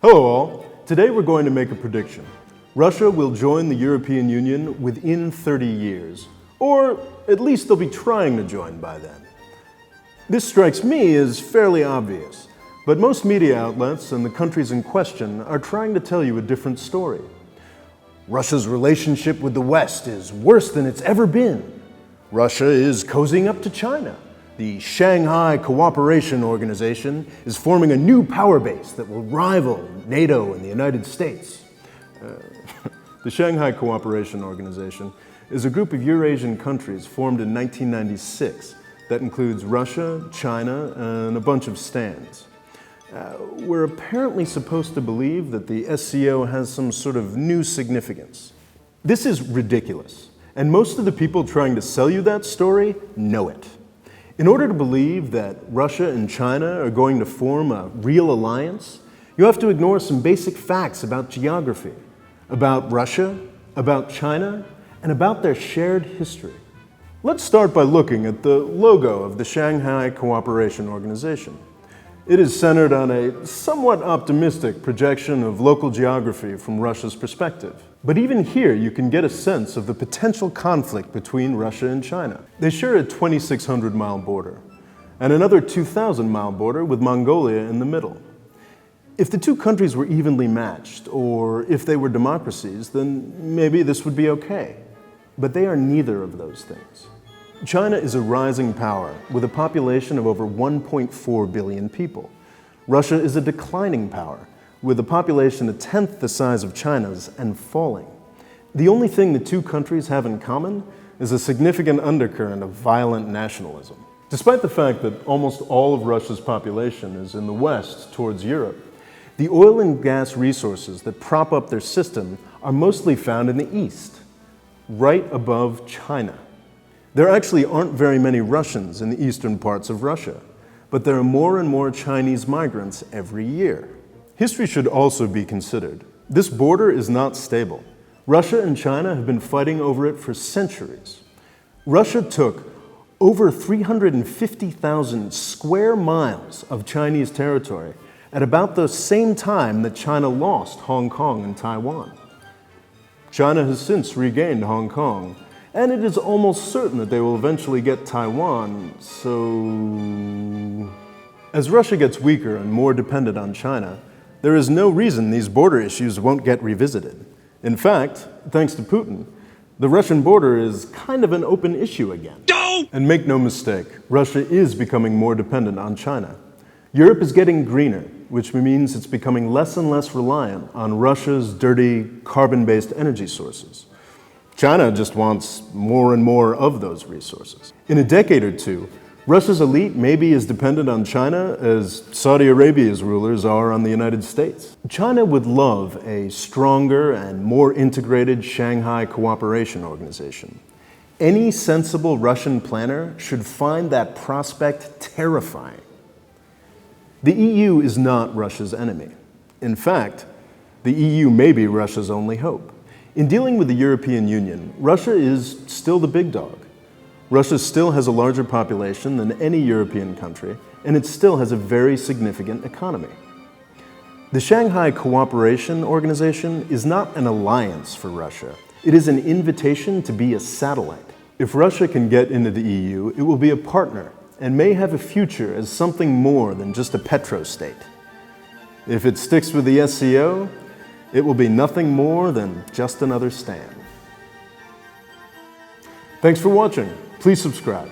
Hello all. Today we're going to make a prediction. Russia will join the European Union within 30 years, or at least they'll be trying to join by then. This strikes me as fairly obvious, but most media outlets and the countries in question are trying to tell you a different story. Russia's relationship with the West is worse than it's ever been. Russia is cozying up to China. The Shanghai Cooperation Organization is forming a new power base that will rival NATO and the United States. The Shanghai Cooperation Organization is a group of Eurasian countries formed in 1996 that includes Russia, China, and a bunch of stands. We're apparently supposed to believe that the SCO has some sort of new significance. This is ridiculous, and most of the people trying to sell you that story know it. In order to believe that Russia and China are going to form a real alliance, you have to ignore some basic facts about geography, about Russia, about China, and about their shared history. Let's start by looking at the logo of the Shanghai Cooperation Organization. It is centered on a somewhat optimistic projection of local geography from Russia's perspective. But even here, you can get a sense of the potential conflict between Russia and China. They share a 2,600-mile border, and another 2,000-mile border with Mongolia in the middle. If the two countries were evenly matched, or if they were democracies, then maybe this would be okay. But they are neither of those things. China is a rising power with a population of over 1.4 billion people. Russia is a declining power with a population a tenth the size of China's and falling. The only thing the two countries have in common is a significant undercurrent of violent nationalism. Despite the fact that almost all of Russia's population is in the west towards Europe, the oil and gas resources that prop up their system are mostly found in the east, right above China. There actually aren't very many Russians in the eastern parts of Russia, but there are more and more Chinese migrants every year. History should also be considered. This border is not stable. Russia and China have been fighting over it for centuries. Russia took over 350,000 square miles of Chinese territory at about the same time that China lost Hong Kong and Taiwan. China has since regained Hong Kong, and it is almost certain that they will eventually get Taiwan, so... As Russia gets weaker and more dependent on China, there is no reason these border issues won't get revisited. In fact, thanks to Putin, the Russian border is kind of an open issue again. And make no mistake, Russia is becoming more dependent on China. Europe is getting greener, which means it's becoming less and less reliant on Russia's dirty carbon-based energy sources. China just wants more and more of those resources. In a decade or two, Russia's elite may be as dependent on China as Saudi Arabia's rulers are on the United States. China would love a stronger and more integrated Shanghai Cooperation Organization. Any sensible Russian planner should find that prospect terrifying. The EU is not Russia's enemy. In fact, the EU may be Russia's only hope. In dealing with the European Union, Russia is still the big dog. Russia still has a larger population than any European country, and it still has a very significant economy. The Shanghai Cooperation Organization is not an alliance for Russia. It is an invitation to be a satellite. If Russia can get into the EU, it will be a partner and may have a future as something more than just a petrostate. If it sticks with the SCO, it will be nothing more than just another stand. Thanks for watching. Please subscribe.